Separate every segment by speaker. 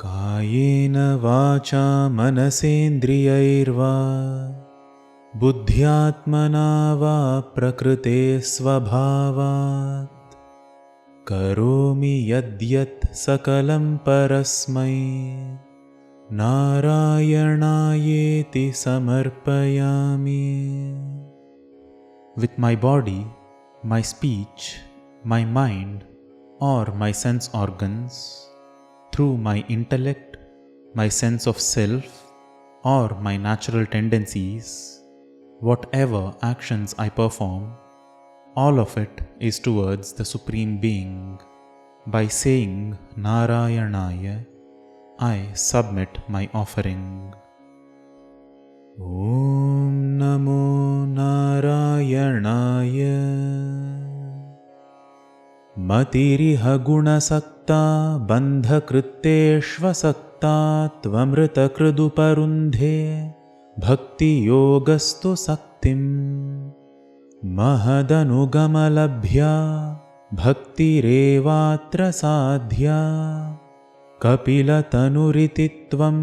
Speaker 1: कायेन वाचा मनसेन्द्रियैर्वा बुद्ध्यात्मना वा प्रकृते स्वभावात् करोमि यद्यत् सकलं परस्मै नारायणायेति समर्पयामि. With my body, my speech, my mind or my sense organs, through my intellect, my sense of self or my natural tendencies, whatever actions I perform, all of it is towards the Supreme Being. By saying Narayanaya, I submit my offering. Om Namo Narayanaya. Matiriha gunasakta bandhakritteshvasakta tvamritakriduparundhe bhakti yogastu saktim mahadanugamalabhya bhaktirevatra sadhya kapilatanuritittvam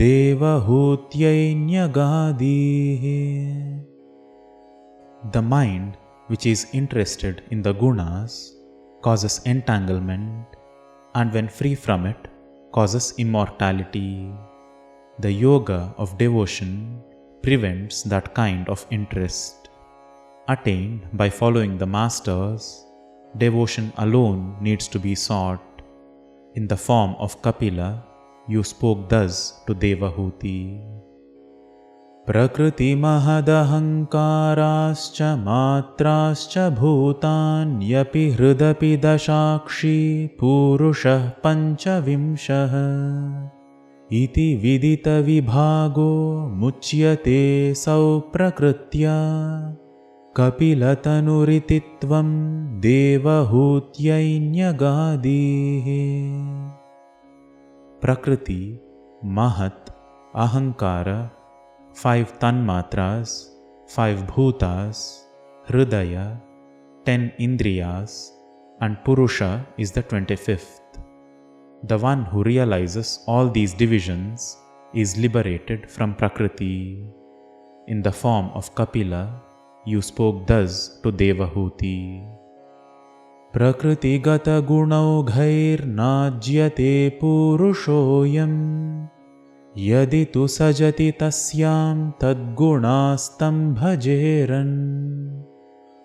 Speaker 1: devahutyainyagadihe. The mind which is interested in the gunas causes entanglement, and when free from it, causes immortality. The yoga of devotion prevents that kind of interest. Attained by following the masters, devotion alone needs to be sought. In the form of Kapila, you spoke thus to Devahuti. Prakriti mahadahankarascha matrascha bhutanyaphi hridapi dashakshi purushah panchavimshah iti vidita vibhago muchyate sau prakritya kapilatanuritittvam devahutyainyagadihe. Prakriti, Mahat, Ahankara, 5 Tanmatras, 5 Bhutas, Hridaya, 10 Indriyas, and Purusha is the 25th. The one who realizes all these divisions is liberated from Prakriti. In the form of Kapila, you spoke thus to Devahuti. Prakriti gata gunaughair najyate purushoyam yadi tu sajati tasyam tadgunastam bhajeran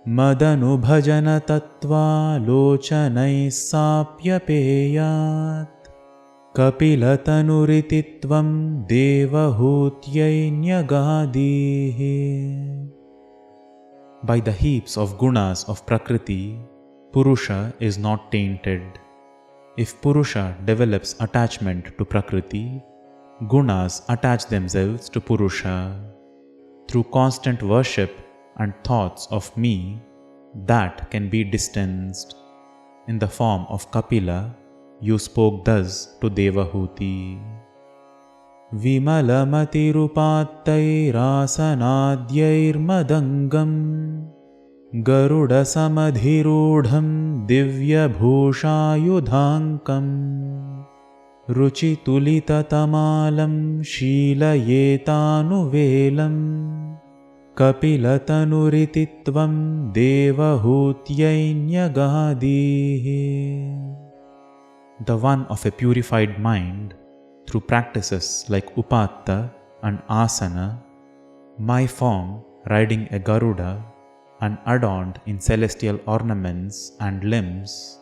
Speaker 1: madanu bhajana tattva lochanai sapyapeyat kapilatanuritittvam devahutyainyagadihe. By the heaps of gunas of Prakriti, Purusha is not tainted. If Purusha develops attachment to Prakriti, gunas attach themselves to Purusha. Through constant worship and thoughts of me, that can be distanced. In the form of Kapila, you spoke thus to Devahuti. Vimalamatirupattairasanadyairmadangam Garuda samadhirudham divyabhushayudhankam Ruchitulitatamalam shilayetanuvelam Kapilatanuritittvam devahutyainyagadihe. The one of a purified mind, through practices like Upatta and Asana, my form riding a Garuda and adorned in celestial ornaments and limbs,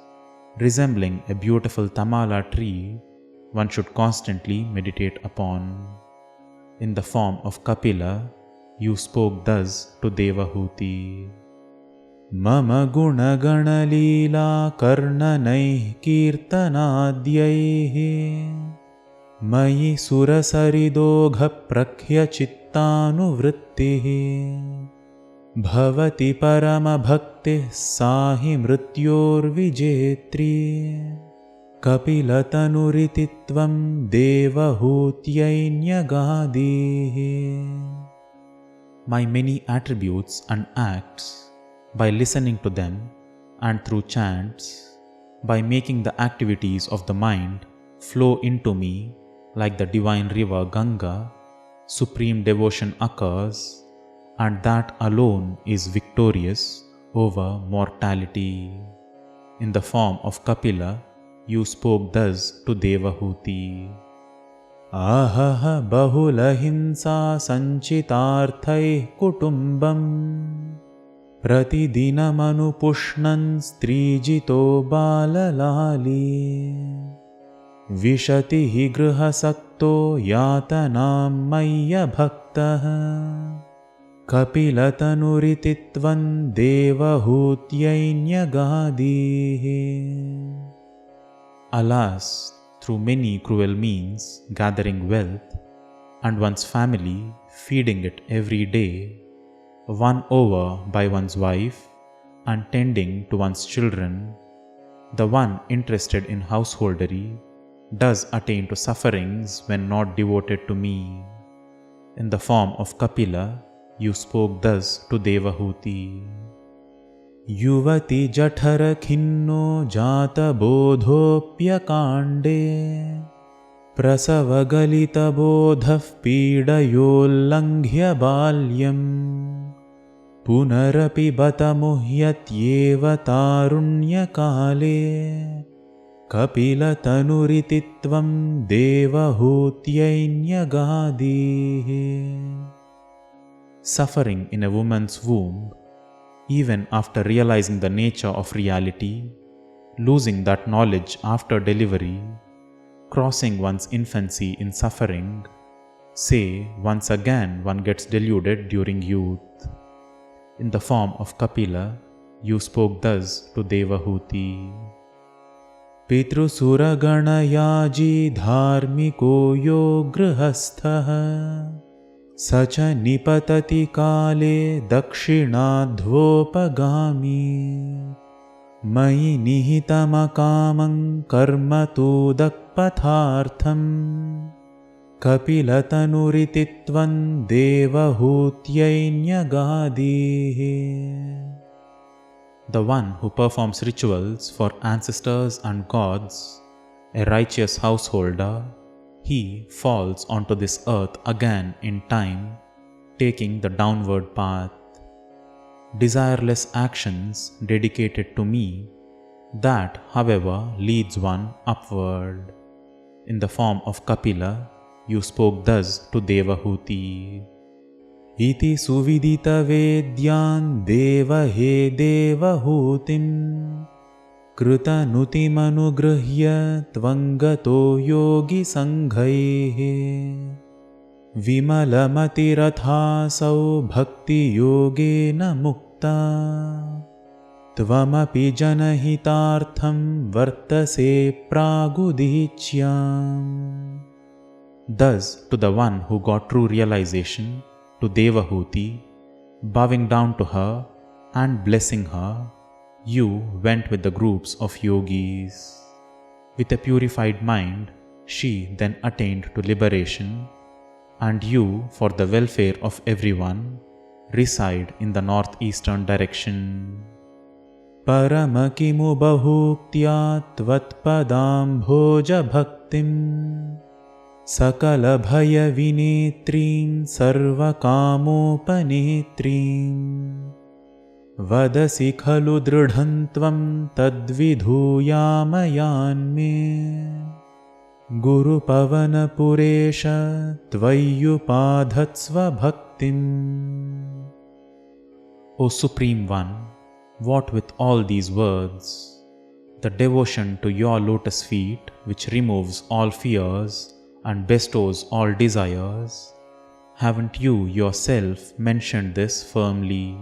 Speaker 1: resembling a beautiful Tamala tree, one should constantly meditate upon. In the form of Kapila, you spoke thus to Devahuti. Mama guna gana leela karnanaih kirtanadyaih Mayi surasaridogha prakhya chittanuvruttihi Bhavati parama bhaktih sahi mrityor vijetri Kapilatanuritittvam devahutyainyagadihe. My many attributes and acts, by listening to them and through chants, by making the activities of the mind flow into me like the divine river Ganga, supreme devotion occurs, and that alone is victorious over mortality. In the form of Kapila, you spoke thus to Devahuti. Ahaha bahulahimsa sanchitarthaih kutumbam pratidinamanupushnan strijito balalali vishatihi grihasakto yatanam maya bhaktah kapilatanuritittvan devahutyainyagadihi. Alas, through many cruel means, gathering wealth, and one's family, feeding it every day, won over by one's wife, and tending to one's children, the one interested in householdery does attain to sufferings when not devoted to me. In the form of Kapila, you spoke thus to Devahuti. Yuvati jathara khinno jata bodhopyakande prasavagalita bodhah pidayollanghya balyam punarapi bata muhyatyeva tarunyakale kapila tanurititvam devahutyainyagadihi. Suffering in a woman's womb, even after realizing the nature of reality, losing that knowledge after delivery, crossing one's infancy in suffering, say once again one gets deluded during youth. In the form of Kapila, you spoke thus to Devahuti. Pitrusura-gana-yaji dharmiko yo grihastha sacha nipatati kale dakshinadhvopagami mayi nihitamakamam karma tudakpathartham kapilatanuritittvan devahutyainyagadihi. The one who performs rituals for ancestors and gods, a righteous householder, he falls onto this earth again in time, taking the downward path. Desireless actions dedicated to me, that, however, leads one upward. In the form of Kapila, you spoke thus to Devahuti. Iti suvidita vedyan deva he devahutim krutanutimअनुगृह्य tvangato yogi sanghaihe vimalamatirathaasau bhakti yogena mukta tvamapi janahitartham vartase pragudichyam. Thus, to the one who got true realization, to Devahuti, bowing down to her and blessing her, you went with the groups of yogis. With a purified mind, she then attained to liberation, and you, for the welfare of everyone, reside in the northeastern direction. Paramakimu bahuktya tvatpadam bhoja bhaktim sakala bhaya vinetrim sarva kamopanetrim vadasi khalu dridhantvam tadvidhuyaamayanme guru pavana puresha tvayupadhatsva bhaktim. O Supreme One, what with all these words? The devotion to your lotus feet, which removes all fears and bestows all desires, haven't you yourself mentioned this firmly?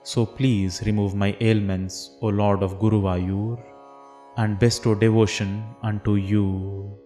Speaker 1: So please remove my ailments, O Lord of Guruvayur, and bestow devotion unto you.